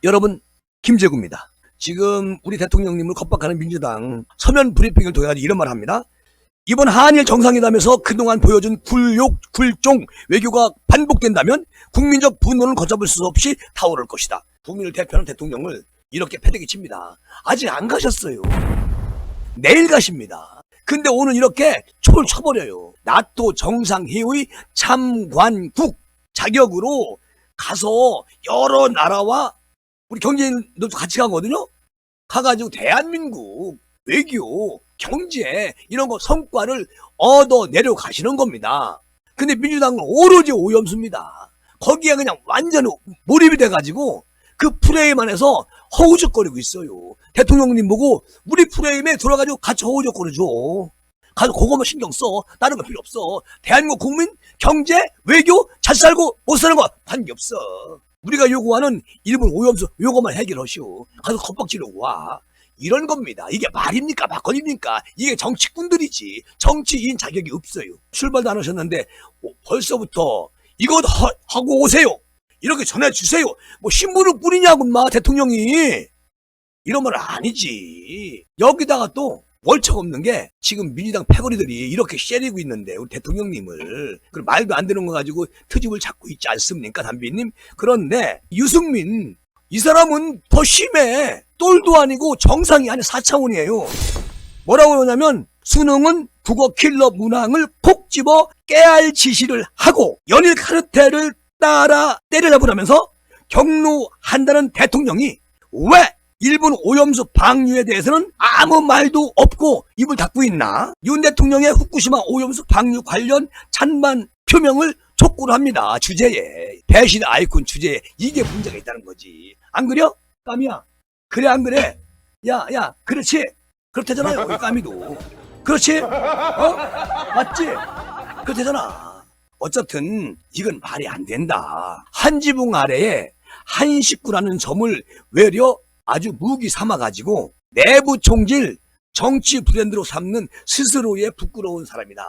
여러분, 김재구입니다. 지금 우리 대통령님을 겁박하는 민주당 서면 브리핑을 통해 이런 말을 합니다. 이번 한일 정상회담에서 그동안 보여준 굴욕, 굴종 외교가 반복된다면 국민적 분노는 걷잡을 수 없이 타오를 것이다. 국민을 대표하는 대통령을 이렇게 패대기 칩니다. 아직 안 가셨어요. 내일 가십니다. 근데 오늘 이렇게 촉을 쳐버려요. 나토 정상회의 참관국 자격으로 가서 여러 나라와 우리 경제인들도 같이 가거든요. 가가지고 대한민국 외교, 경제 이런 거 성과를 얻어내려 가시는 겁니다. 근데 민주당은 오로지 오염수입니다. 거기에 그냥 완전 몰입이 돼가지고 그 프레임 안에서 허우적거리고 있어요. 대통령님 보고 우리 프레임에 들어가지고 같이 허우적거려줘. 가서 그거만 신경 써. 다른 거 필요 없어. 대한민국 국민 경제, 외교 잘 살고 못 사는 거 관계없어. 우리가 요구하는 일본 오염수 요거만 해결하시오. 가서 겁박지르고 와. 이런 겁니다. 이게 말입니까? 막걸리입니까? 이게 정치꾼들이지. 정치인 자격이 없어요. 출발도 안 하셨는데 벌써부터 이거 하고 오세요. 이렇게 전해주세요. 뭐 신문을 뿌리냐고 마 대통령이. 이런 말 아니지. 여기다가 또 월척 없는 게 지금 민주당 패거리들이 이렇게 쉐리고 있는데 우리 대통령님을 그리고 말도 안 되는 거 가지고 트집을 잡고 있지 않습니까 담비님? 그런데 유승민 이 사람은 더 심해. 똘도 아니고 정상이 아니 4차원이에요. 뭐라고 그러냐면 수능은 국어 킬러 문항을 콕 집어 깨알 지시를 하고 연일 카르텔을 따라 때려잡으라면서 경로한다는 대통령이 왜 일본 오염수 방류에 대해서는 아무 말도 없고 입을 닫고 있나? 윤 대통령의 후쿠시마 오염수 방류 관련 찬반 표명을 촉구를 합니다. 주제에. 배신 아이콘 주제에. 이게 문제가 있다는 거지. 안 그래? 까미야. 그래 안 그래? 야 그렇지? 그렇다잖아요. 이 까미도. 그렇지? 맞지? 그렇다잖아. 어쨌든 이건 말이 안 된다. 한 지붕 아래에 한 식구라는 점을 외려 아주 무기 삼아가지고 내부 총질 정치 브랜드로 삼는 스스로의 부끄러운 사람이다.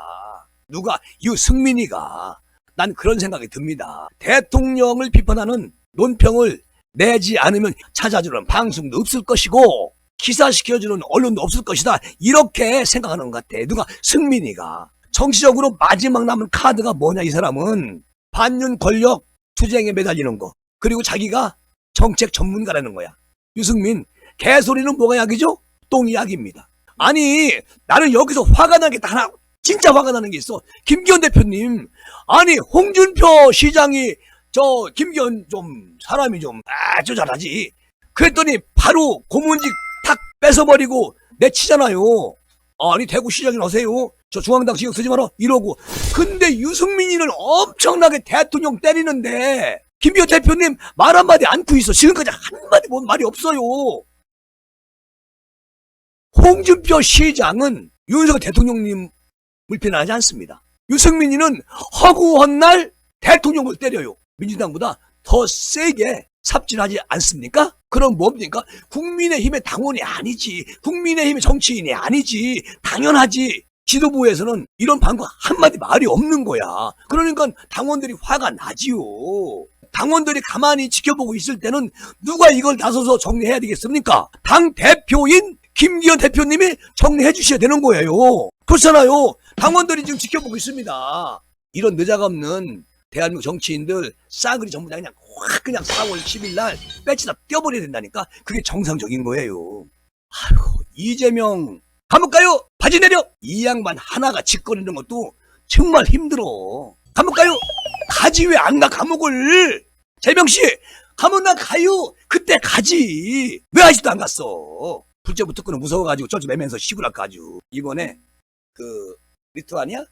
누가? 유승민이가. 난 그런 생각이 듭니다. 대통령을 비판하는 논평을 내지 않으면 찾아주는 방송도 없을 것이고 기사시켜주는 언론도 없을 것이다. 이렇게 생각하는 것 같아. 누가? 승민이가. 정치적으로 마지막 남은 카드가 뭐냐 이 사람은. 반윤 권력 투쟁에 매달리는 거. 그리고 자기가 정책 전문가라는 거야. 유승민, 개소리는 뭐가 약이죠? 똥이 약입니다. 아니, 나는 여기서 화가 나는 게 하나, 진짜 화가 나는 게 있어. 김기현 대표님, 아니, 홍준표 시장이, 김기현 좀, 사람이 좀, 아주 잘하지. 그랬더니, 바로 고문직 탁 뺏어버리고, 내치잖아요. 아니, 대구시장이 오세요. 저 중앙당 신경 쓰지 마라. 이러고. 근데 유승민이는 엄청나게 대통령 때리는데, 김기현 대표님 말 한마디 않고 있어. 지금까지 한마디 뭔 말이 없어요. 홍준표 시장은 윤석열 대통령님을 비난하지 않습니다. 유승민이는 허구한 날 대통령을 때려요. 민주당보다 더 세게 삽질하지 않습니까? 그럼 뭡니까? 국민의힘의 당원이 아니지. 국민의힘의 정치인이 아니지. 당연하지. 지도부에서는 이런 방금 한마디 말이 없는 거야. 그러니까 당원들이 화가 나지요. 당원들이 가만히 지켜보고 있을 때는 누가 이걸 나서서 정리해야 되겠습니까? 당 대표인 김기현 대표님이 정리해 주셔야 되는 거예요. 그렇잖아요. 당원들이 지금 지켜보고 있습니다. 이런 느자가 없는 대한민국 정치인들 싸그리 전부 다 그냥 4월 10일 날 배치다 떼어버려야 된다니까. 그게 정상적인 거예요. 아이고, 이재명 감옥 가요. 바지 내려. 이 양반 하나가 짓거리는 것도 정말 힘들어. 감옥 가요. 가지 왜 안 가 감옥을. 재명씨 감옥 나 가요. 그때 가지. 왜 아직도 안 갔어. 불제부 특권은 무서워가지고 쩔쩔 매면서 시구락 가지고. 이번에 리투아니아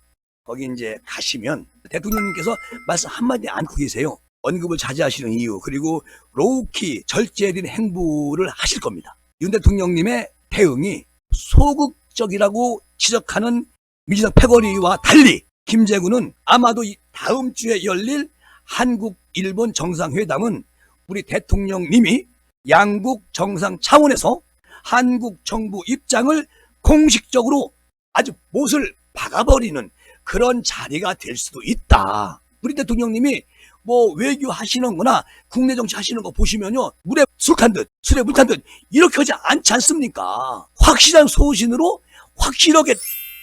거기 이제 가시면 대통령님께서 말씀 한마디 안고 계세요. 언급을 자제하시는 이유 그리고 로우키 절제된 행보를 하실 겁니다. 윤 대통령님의 대응이 소극적이라고 지적하는 민주당 패거리와 달리 김재구는 아마도 다음 주에 열릴 한국 일본 정상회담은 우리 대통령님이 양국 정상 차원에서 한국 정부 입장을 공식적으로 아주 못을 박아버리는 그런 자리가 될 수도 있다. 우리 대통령님이 뭐 외교 하시는 거나 국내 정치 하시는 거 보시면요. 물에 술 탄 듯, 술에 물 탄 듯 이렇게 하지 않지 않습니까? 확실한 소신으로 확실하게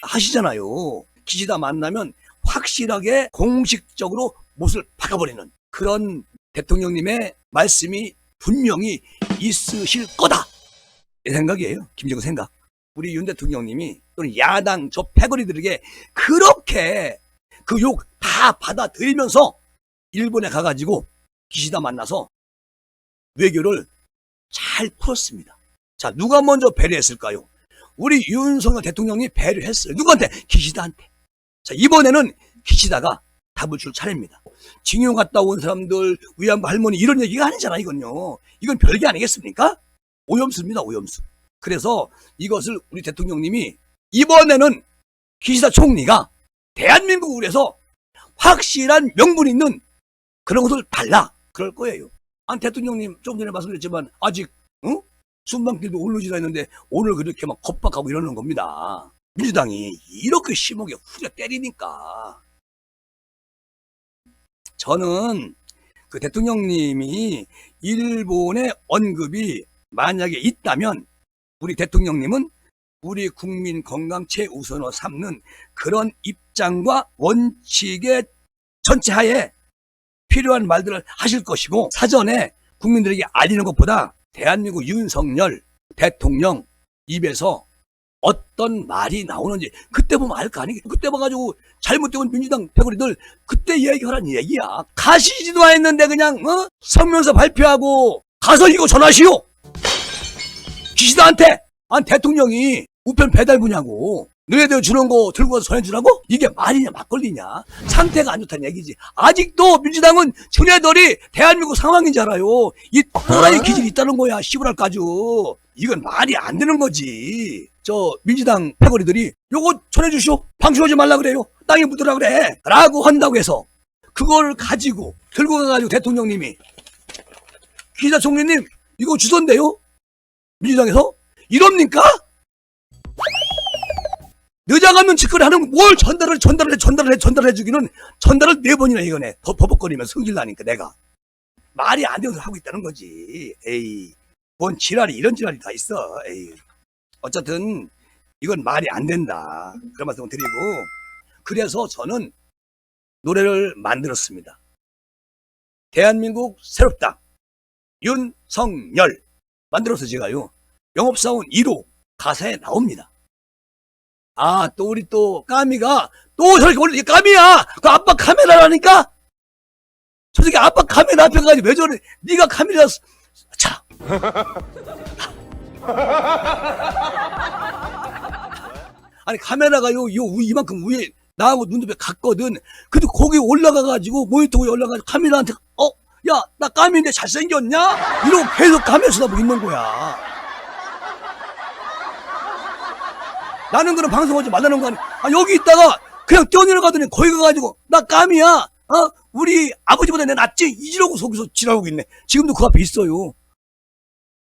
하시잖아요. 기시다 만나면 확실하게 공식적으로 못을 박아버리는 그런 대통령님의 말씀이 분명히 있으실 거다. 내 생각이에요. 김정은 생각. 우리 윤 대통령님이 또는 야당 저 패거리들에게 그렇게 그 욕 다 받아들이면서 일본에 가가지고 기시다 만나서 외교를 잘 풀었습니다. 자, 누가 먼저 배려했을까요? 우리 윤석열 대통령이 배려했어요. 누구한테? 기시다한테. 자, 이번에는 기시다가 답을 줄 차례입니다. 징용 갔다 온 사람들, 위안부 할머니 이런 얘기가 아니잖아, 이건요. 이건 별게 아니겠습니까? 오염수입니다, 오염수. 그래서 이것을 우리 대통령님이 이번에는 기시다 총리가 대한민국을 위해서 확실한 명분 있는 그런 것을 달라. 그럴 거예요. 대통령님 좀 전에 말씀드렸지만 아직 순방길도 오르지도 않는데 오늘 그렇게 막 겁박하고 이러는 겁니다. 민주당이 이렇게 심하게 후려 때리니까. 저는 그 대통령님이 일본의 언급이 만약에 있다면 우리 대통령님은 우리 국민 건강 최우선으로 삼는 그런 입장과 원칙의 전체하에 필요한 말들을 하실 것이고 사전에 국민들에게 알리는 것보다 대한민국 윤석열 대통령 입에서 어떤 말이 나오는지 그때 보면 알 거 아니겠어요. 그때 봐가지고 잘못된 민주당 패거리들 그때 얘기하란 얘기야. 가시지도 않았는데 그냥 성명서 발표하고 가서 이거 전하시오. 기시다한테 대통령이 우편 배달부냐고 너네들 주는 거 들고 와서 전해주라고? 이게 말이냐 막걸리냐. 상태가 안 좋다는 얘기지. 아직도 민주당은 저네들이 대한민국 상황인 줄 알아요. 이 또라이 기질이 있다는 거야. 시부랄까죠. 이건 말이 안 되는 거지. 저 민주당 패거리들이 요거 전해주시오. 방심하지 말라 그래요. 땅에 묻으라 그래 라고 한다고 해서 그걸 가지고 들고 가가지고 대통령님이 기시다 총리님 이거 주던데요. 민주당에서 이럽니까? 늦어가면 짓거리 하는 뭘 전달을 해주기는 전달을 4번이나 이거네. 버벅거리면서 흥질나니까 내가. 말이 안 되어서 하고 있다는 거지. 에이, 뭔 지랄이 이런 지랄이 다 있어. 에이. 어쨌든 이건 말이 안 된다. 그런 말씀을 드리고 그래서 저는 노래를 만들었습니다. 대한민국 새롭다. 윤석열 만들어서 제가요. 영업사원 1호 가사에 나옵니다. 또 우리 또 까미가 또 저렇게 원래 까미야. 그 아빠 카메라라니까. 저 새끼 아빠 카메라 앞에 가지고 왜 저래? 네가 카메라 자. 아니 카메라가 이만큼 위에 나하고 눈높이 같거든. 근데 거기 올라가가지고 모니터 위에 올라가가지고 카메라한테 야 나 까미인데 잘생겼냐? 이러고 계속 카메라 쳐다보고 있는 거야. 나는 그런 방송하지 말라는 거 아니야. 여기 있다가 그냥 뛰어내려가더니 거기 가가지고 나 까미야. 우리 아버지보다 내 낫지? 이러고 속에서 지랄하고 있네. 지금도 그 앞에 있어요.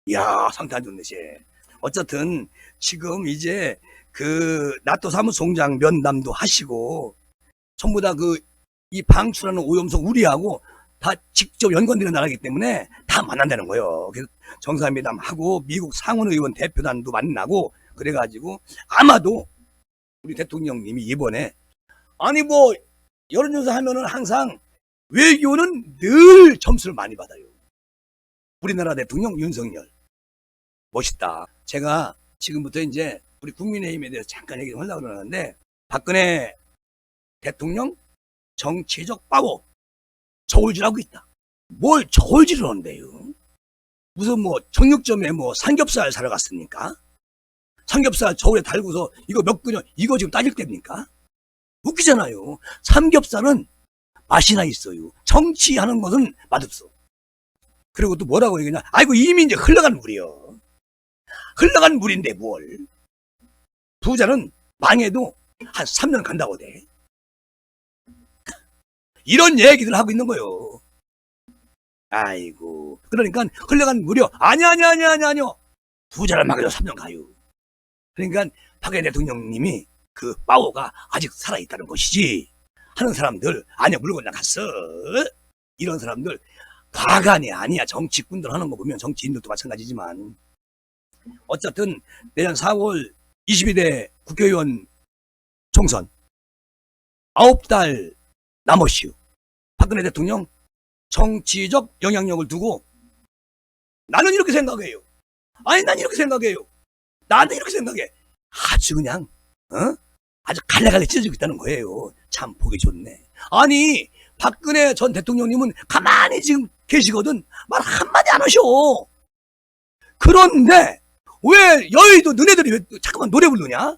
이야 상태 안 좋네 쟤. 어쨌든 지금 이제 그 나토 사무총장 면담도 하시고 전부 다 이 방출하는 오염수 우리하고 다 직접 연관되는 나라이기 때문에 다 만난다는 거예요. 그래서 정상회담하고 미국 상원의원 대표단도 만나고 그래가지고 아마도 우리 대통령님이 이번에 뭐 여론조사 하면은 항상 외교는 늘 점수를 많이 받아요. 우리나라 대통령 윤석열 멋있다. 제가 지금부터 이제 우리 국민의힘에 대해서 잠깐 얘기를 하려고 그러는데 박근혜 대통령 정치적 파워 저울질하고 있다. 뭘 저울질을 하는데요? 무슨 정육점에 삼겹살 사러 갔습니까? 삼겹살 저울에 달고서 이거 몇 근요? 이거 지금 따질 때입니까? 웃기잖아요. 삼겹살은 맛이나 있어요. 정치하는 것은 맛없어. 그리고 또 뭐라고 얘기하냐? 아이고 이미 이제 흘러간 물이요. 흘러간 물인데 뭘? 부자는 망해도 한 3년 간다고 돼. 이런 얘기들 하고 있는 거요. 아이고 그러니까 흘러간 물이요. 아니요. 부자를 막아도 3년 가요. 그러니까 박근혜 대통령님이 그 파워가 아직 살아있다는 것이지 하는 사람들 아니야 물건 나갔어 이런 사람들 과간이 아니야. 정치꾼들 하는 거 보면 정치인들도 마찬가지지만 어쨌든 내년 4월 22대 국회의원 총선 9달 남았슈. 박근혜 대통령 정치적 영향력을 두고 나는 이렇게 생각해요. 아니 난 이렇게 생각해요. 나는 이렇게 생각해. 아주 그냥 아주 갈래갈래 찢어지고 있다는 거예요. 참 보기 좋네. 아니 박근혜 전 대통령님은 가만히 지금 계시거든. 말 한마디 안 하셔. 그런데 왜 여의도 너네들이 왜 잠깐만 노래 부르냐?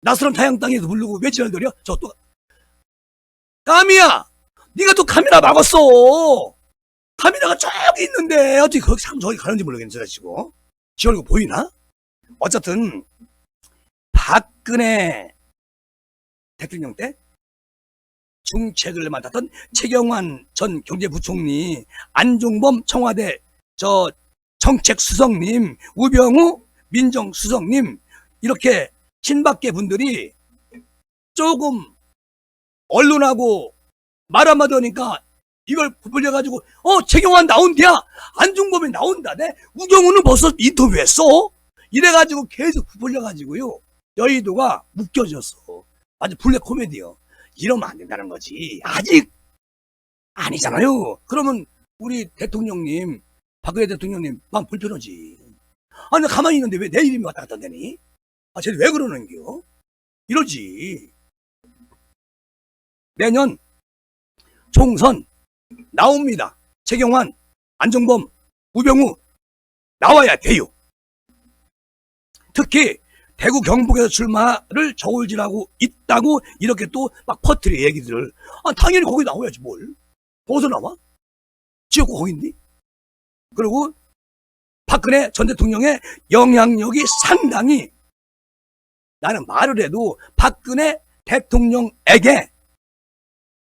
낯설은 타양 땅에서 부르고 왜 지랄거려? 저 또 까미야, 네가 또 카메라 막았어. 카메라가 저기 있는데 어떻게 거기 참 저기 가는지 모르겠네. 저 자식고 지 얼굴 보이나? 어쨌든 박근혜 대통령 때 중책을 맡았던 최경환 전 경제부총리, 안종범 청와대 저 정책수석님, 우병우 민정수석님 이렇게 친박계 분들이 조금 언론하고 말 한마디 하니까 이걸 부풀려가지고 최경환 나온대야, 안종범이 나온다네, 우경우는 벌써 인터뷰했어, 이래가지고 계속 부풀려가지고요 여의도가 묶여졌어. 아주 블랙 코미디요. 이러면 안 된다는 거지. 아직 아니잖아요. 그러면 우리 대통령님, 박근혜 대통령님 마음 불편하지. 아니 나 가만히 있는데 왜 내 이름이 왔다 갔다 되니? 아 쟤 왜 그러는겨? 이러지. 내년 총선 나옵니다. 최경환, 안종범, 우병우 나와야 돼요. 특히 대구 경북에서 출마를 저울질하고 있다고 이렇게 또 막 퍼뜨려 얘기들을. 당연히 거기 나와야지 뭘. 어디서 나와? 지역구 거긴데. 그리고 박근혜 전 대통령의 영향력이 상당히, 나는 말을 해도 박근혜 대통령에게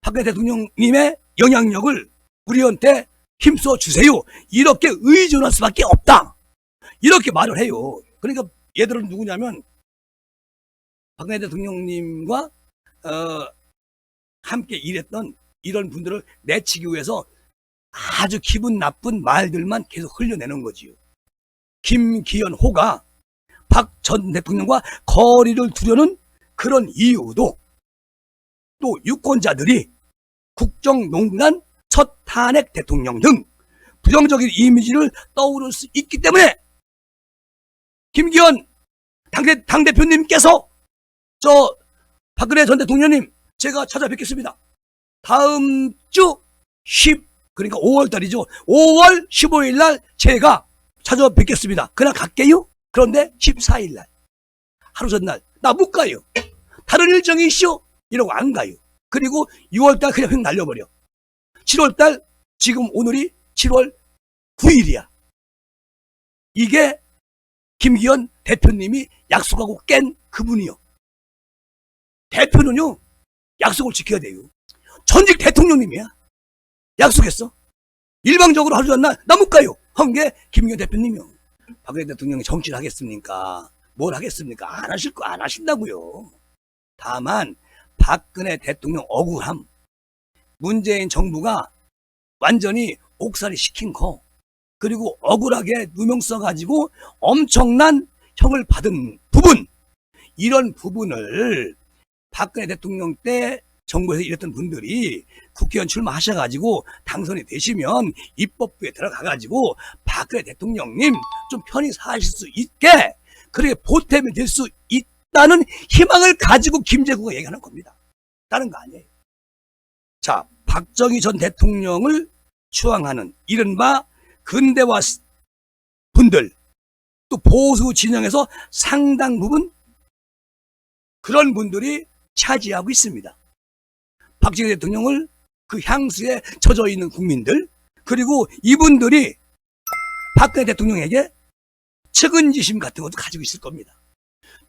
박근혜 대통령님의 영향력을 우리한테 힘써 주세요. 이렇게 의존할 수밖에 없다. 이렇게 말을 해요. 그러니까 얘들은 누구냐면 박근혜 대통령님과 함께 일했던 이런 분들을 내치기 위해서 아주 기분 나쁜 말들만 계속 흘려내는 거지요. 김기현 호가 박 전 대통령과 거리를 두려는 그런 이유도 또 유권자들이 국정농단, 첫 탄핵 대통령 등 부정적인 이미지를 떠오를 수 있기 때문에 김기현 당대표님께서 저 박근혜 전 대통령님 제가 찾아뵙겠습니다. 다음 주 그러니까 5월달이죠. 5월 15일 날 제가 찾아뵙겠습니다. 그날 갈게요. 그런데 14일 날 하루 전날 나 못 가요. 다른 일정이 있어. 이러고 안 가요. 그리고 6월달 그냥 휙 날려버려. 7월달 지금 오늘이 7월 9일이야. 이게 김기현 대표님이 약속하고 깬 그분이요. 대표는요 약속을 지켜야 돼요. 전직 대통령님이야. 약속했어. 일방적으로 하루 전날 나 못 가요 한 게 김기현 대표님이요. 박근혜 대통령이 정치를 하겠습니까? 뭘 하겠습니까? 안 하실 거 안 하신다고요. 다만 박근혜 대통령 억울함, 문재인 정부가 완전히 옥살이 시킨 거, 그리고 억울하게 누명 써가지고 엄청난 형을 받은 부분, 이런 부분을 박근혜 대통령 때 정부에서 일했던 분들이 국회의원 출마하셔가지고 당선이 되시면 입법부에 들어가가지고 박근혜 대통령님 좀 편히 사실 수 있게 그렇게 보탬이 될 수 있다는 희망을 가지고 김재구가 얘기하는 겁니다. 다른 거 아니에요. 자, 박정희 전 대통령을 추앙하는 이른바 근대화 분들, 또 보수 진영에서 상당 부분 그런 분들이 차지하고 있습니다. 박정희 대통령을 그 향수에 젖어 있는 국민들, 그리고 이분들이 박근혜 대통령에게 측은지심 같은 것도 가지고 있을 겁니다.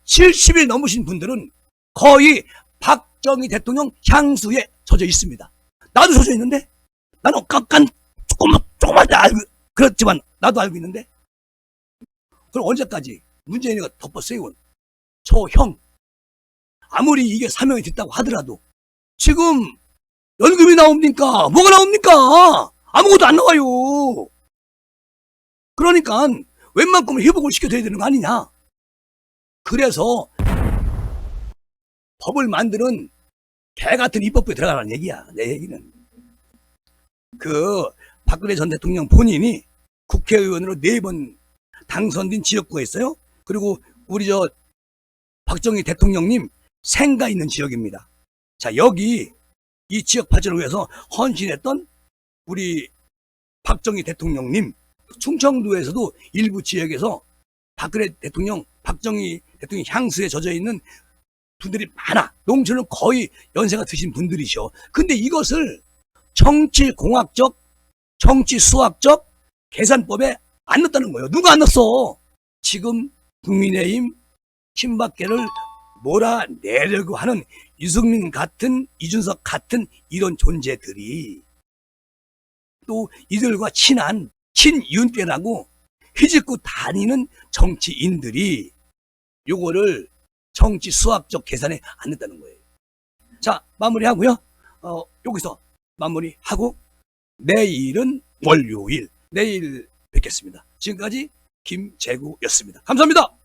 70일 넘으신 분들은 거의 박정희 대통령 향수에 젖어 있습니다. 나도 젖어 있는데, 나는 약간 조금만 알고, 그렇지만 나도 알고 있는데, 그럼 언제까지 문재인이가 덮어세운 저 형, 아무리 이게 사명이 됐다고 하더라도 지금 연금이 나옵니까? 뭐가 나옵니까? 아무것도 안 나와요. 그러니까 웬만큼 회복을 시켜줘야 되는 거 아니냐. 그래서 법을 만드는 개 같은 입법부에 들어가라는 얘기야. 내 얘기는. 박근혜 전 대통령 본인이 국회의원으로 4번 당선된 지역구가 있어요. 그리고 우리 박정희 대통령님 생가 있는 지역입니다. 자, 여기 이 지역 발전을 위해서 헌신했던 우리 박정희 대통령님, 충청도에서도 일부 지역에서 박근혜 대통령, 박정희 대통령 향수에 젖어 있는 분들이 많아. 농촌은 거의 연세가 드신 분들이셔. 근데 이것을 정치공학적, 정치수학적 계산법에 안 넣었다는 거예요. 누가 안 넣었어? 지금 국민의힘 친박계를 몰아내려고 하는 유승민 같은, 이준석 같은 이런 존재들이 또 이들과 친한 친윤계라고 휘짓고 다니는 정치인들이 요거를 정치 수학적 계산에 안 넣었다는 거예요. 자, 마무리하고요. 여기서 마무리하고 내일은 월요일, 내일 뵙겠습니다. 지금까지 김재구였습니다. 감사합니다.